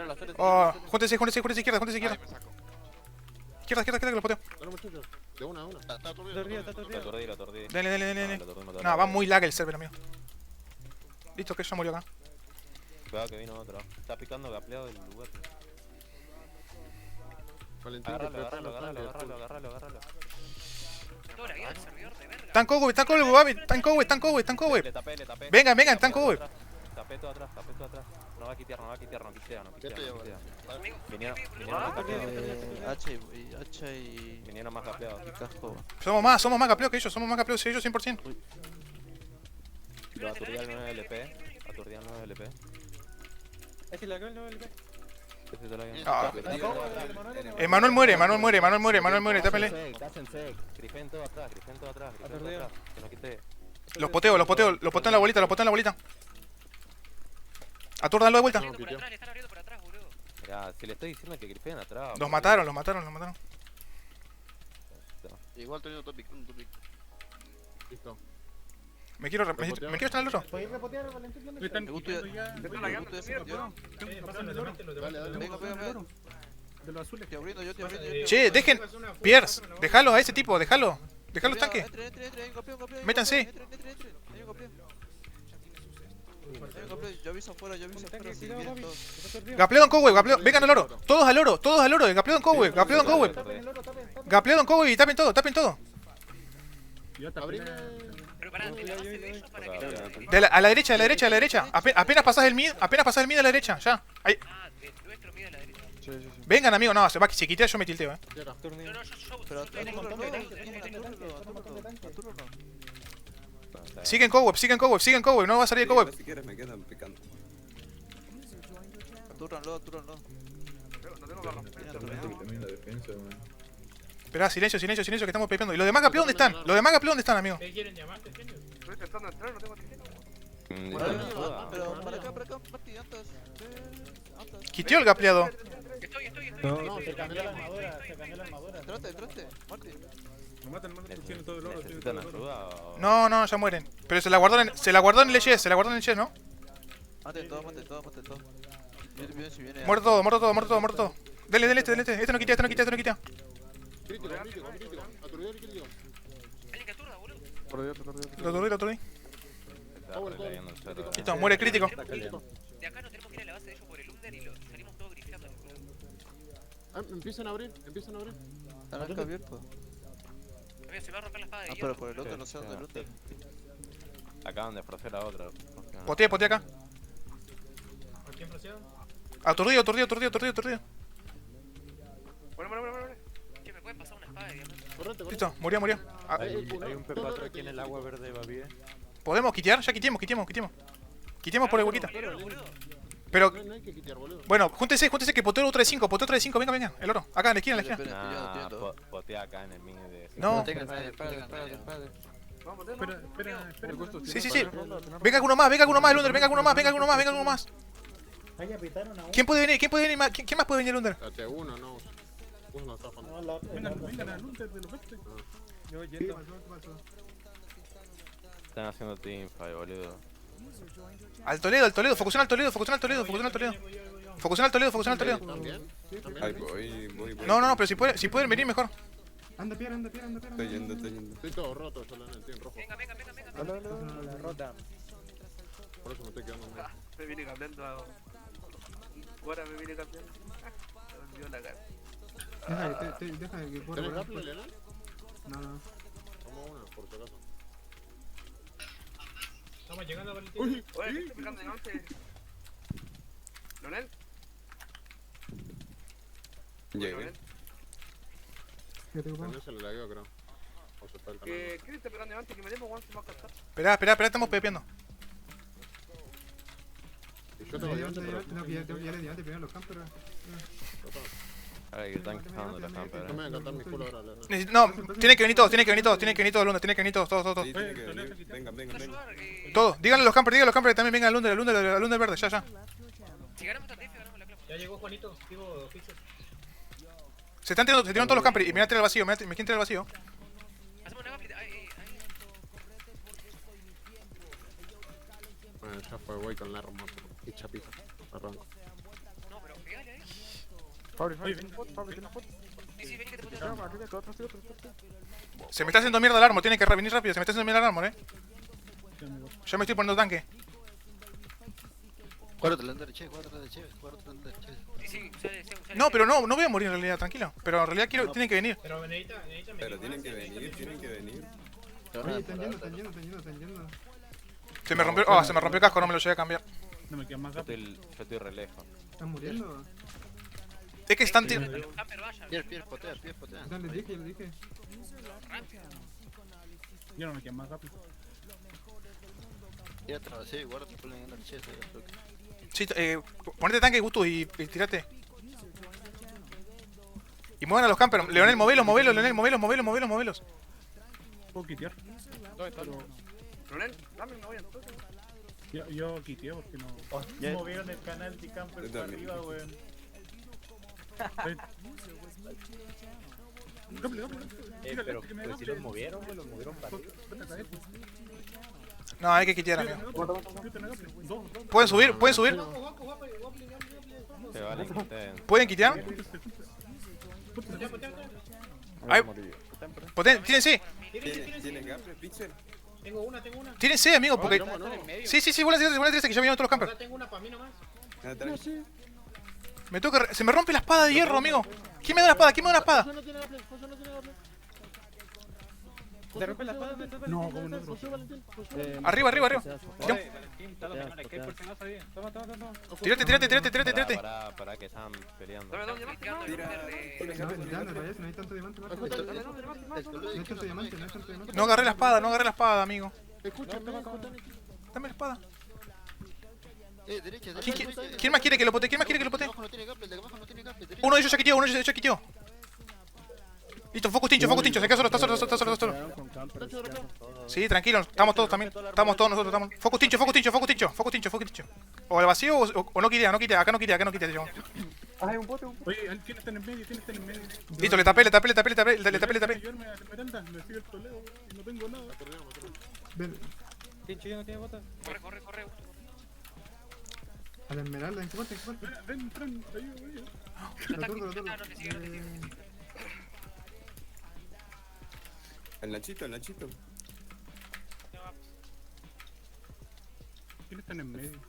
tiraron las torres. Oh, júntense izquierda, júntense izquierda. Ay, me saco. Izquierda, que los poteo. Dale, muchachos. De una a una. Está aturdido, Está está aturdido. Lo aturdí. Dale. Lo aturdí. No, va muy lag el server, amigo. Listo, que ya murió acá. Cuidado que vino otro. Está picando gapleado del lugar. Valentín, Agárralo. Toda la vida del servidor de verga. Tan Cowboy, Gaby. Tan Cowboy. Le tapé. Vengan, tan Cowboy. Tapé todo atrás. No va a quitear, no quitea. Amigo, Vinieron Hacha y vinieron más gapleados. casco. Somos más capleos que ellos, que ellos 100%. Lo aturdí al 9LP. Ese la gol, no el Ese te lo había- Ah. Manuel muere, tápele. Grifen todo atrás. Que no quite. Los poteo en la bolita. Atúrdanlo de vuelta. Le están abriendo por atrás, boludo. Mirá, si le estoy diciendo que grifen atrás. Los mataron. Igual teniendo topic. Listo. Me quiero estar al otro. ¿Podéis repotear, Valentín? ¿Dónde Están está? quitando ya. Me Venga, gusta ese metió. Pásame los Dale. Venga. de los azules. Estoy abriendo, yo estoy abriendo. Che, dejen. Pierce, déjalo a ese tipo, déjalo. Déjalo tanque. Entre, hay un campeón. Métanse. Entre. Hay un campeón. Yo aviso afuera, sí, vienen todos. Gapleo en Cowboy, vengan al oro. Todos al oro. Gapleo en Cowboy. Gapleo en Cowboy y tapen todo. Abrime. Pero pará, en la base de ellos para que no. A la derecha. Apenas pasás el mid a la derecha, ya. Ahí. Ah, de nuestro mide a la derecha. Vengan, amigo, no, si quitea yo me tilteo, No, yo. Pero tengo Siguen Cowboy, no va a salir Cowboy. Si quieres me quedan picando. atúrranlo. También la defensa, man. Esperá, silencio, que estamos pepeando. ¿Y los demás Gapleo dónde están? Amigo? ¿Qué quieren llamarte? Estoy intentando entrar, no tengo tarjeta. Pero para acá, Marty, antes. Quiteó el Gapleado. Estoy. No, se cambió la armadura. Entraste, Marty. Me matan, tienen todo el oro. ¿Necesitan ayuda o...? No, ya mueren. Pero se la guardó en el Yes, ¿no? Mate todo. Si viene. Muerto todo. Dele, este no quita. Crítico. Aturdido y crítico. Alguien que aturda, boludo. Lo aturdí. Power, Listo, muere crítico. De acá no tenemos que ir a la base de ellos por el under y salimos todos grifeando. Empiezan a abrir. Están acá abiertos. Amigo, se va a romper la espada de Ah, hierro. pero por el otro no sé dónde el otro. Acaban de forcer a otra. Potea acá. ¿A quién fraseado? Aturdido. Bueno. Che, ¿me pueden pasar una espada de diamante? Correte. Listo, murió. Ah, Hay un P4 aquí en el agua verde, Babi. ¿podemos quitear? Ya quitemos. Quitemos por el huequita. Boludo. Pero, No hay que quitar, boludo. bueno, júntense que poteo otro de 5, venga, el oro. Acá en la esquina. Nah, potea acá en el mini de... No. Espera. Sí. Venga alguno más, el under, venga alguno más. Ahí apretaron a uno. ¿Quién puede venir? ¿Quién más puede venir al under? Date uno, no. Uno no está jugando. No, vengan al under de los 20. Yo yendo. Están haciendo teamfight, boludo. Al Toledo, focusión al Toledo. Focusión al Toledo. ¿También? Ay, voy. No, pero si pueden venir mejor. Anda, Pierre. Estoy yendo. Estoy todo roto, solo en el team rojo. Venga. La rota. Por eso me estoy quedando. Me vine cambiando a... Ahora me vine cambiando. Me olvidó la cara. Deja que ¿Tenés grapple, Leonel? No. Toma una, por si acaso. Estamos llegando a Valentín. Uy, Oye, ¿qué estoy pegando de noche? ¿Lonel? Llegué. no se le lagueó, creo. O se está el canal. ¿Qué le está pegando de antes? Que me demos one se va a captar. Esperá, estamos pepeando. Y yo tengo diamante, pero... Tengo que ya le di antes primero los campos. Ahora que están quejando la camper. No me voy a encantar mi culo ahora, Leonel. No, tienen que venir todos, al under, todos. Sí, tiene que venir. Vengan. Todos, díganle a los campers que también vengan al under verde, ya. Si ganamos esta tifa, ganamos la clave. Ya llegó Juanito, digo, Pixel. Se tiraron todos los campers y me quieren tirar al vacío. Hacemos una gaplita. Ahí. Bueno, ya fue, voy con la arma y chapita. Arranco. No, pero pegá Sí, vení que te puteo. Se me está haciendo mierda el armor, tiene que venir rápido, se me está haciendo mierda el armor, Yo me estoy poniendo tanque. Cuádrate la che, cuádrate la che, cuádrate la che. Sí, sale. No, pero no voy a morir en realidad, tranquilo. Pero en realidad tiene que venir. Pero necesita Pero tienen que venir, tienen que venir. Oye, están yendo. Se me rompió el casco, no me lo llegué a cambiar. Yo estoy re lejos. ¿Están muriendo? Es que están tirando. Pier, potea. Les dije. Yo no me quedo más rápido. Ya atravesé, guárdate por la che, Sí, ponete tanque, Gusto, y tirate. Y muevan a los campers. Leonel, movelos. ¿Puedo quitear? Ronel, dame una olla entonces. Yo quiteé porque no... Movieron el canal de camper Yo para también. arriba, weón. Pero si los movieron, weón, los movieron para arriba. No, hay que quitar, amigo. ¿Pueden subir? Se vale, quiten. ¿Pueden quitear? Ay, tírense. ¿Tienen gaple, Pixel? Tengo una. Tírense, amigo, porque... Sí, vuelvan a tirarse, que ya vinieron todos los campers. Tengo una para mí nomás. Atrás. Me toca... Se me rompe la espada de hierro, amigo. ¿Quién me da una espada? ¿Te rompe la espada? No, como en otro. Arriba. Tírate. Para que están peleando. Dame dos diamantes. No hay tanto diamante. No hay tanto diamante. No agarré la espada, amigo. Dame la espada. Derecha. ¿Quién más quiere que lo potee? No tiene gaple, el de abajo no tiene gaple. Uno de ellos ya quiteó, Listo, focus tincho, se queda solo, está solo. Sí, tranquilo, estamos todos nosotros. Focus tincho. O al vacío o no quitea, acá no quitea, chabón. Oye, ¿quién está en el medio? Listo, le tapé. Me sigue el Toledo y no tengo nada. Tincho ya no tiene botas. Corre. A la esmeralda, en qué parte. Ven, ayuda. Lo turbo. El Nachito. ¿Quién está en el medio?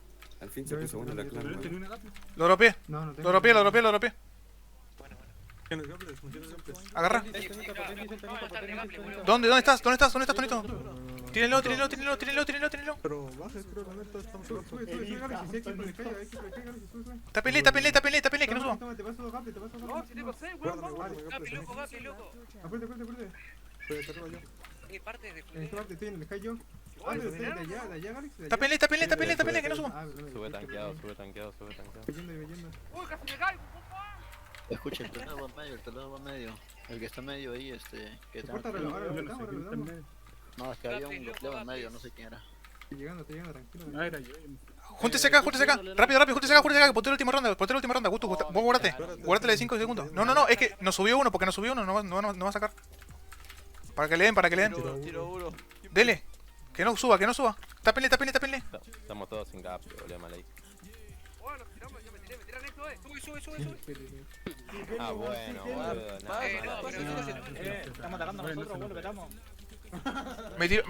Al fin se puso uno en la ¿Tenía clan. una gaple? Lo dropeé. No tengo. Lo dropeé. ¿Tiene gaple? ¿Tiene gaple? Agarra. ¿Dónde estás, Tonito? Tírenlo. Pero baja, creo que no estamos solos. Sube, Galaxy, hay que Galaxy, sube. Tápenle, que no suba. Te paso dos gaple. No, si te pasé, weón, vamos. Gapi, loco. Aparte. Parte de... En esta parte estoy en el yo. Pero estoy de allá, Galaxy. Tápenle, que no suba. Sube tanqueado. Yendo. Uy, casi me caigo, Escucha, el Toledo va medio. El que está medio ahí, que está... Ahora lo damos. No, es que había un bloqueo en medio, no sé quién era. Estoy llegando, tranquilo. Ah, era yo. Júntese acá. Rápido, júntese acá, que poteo la última ronda. Gusto, vos guárdate de 5 segundos. No, es que nos subió uno, no va a sacar. Para que le den. Tiro uno. Dele. Que no suba. Tápenle. Estamos todos sin gap, boludo, mal ahí. Bueno, tiramos, yo me tiran esto, Sube. Ah, bueno, boludo, nada. Estamos atacando a nosotros, weón, lo vetamos. Me tiró.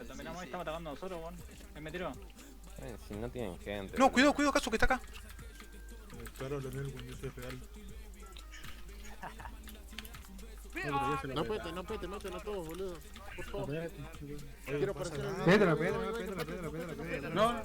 Estamos atacando a nosotros, weón. Me tiró. Si no tienen gente. No, cuidado, Casu, que está acá. Claro, Leonel, cuando yo soy real. No pete, maten a todos, boludo. Por favor. Quiero aparecer en Pédalo. No,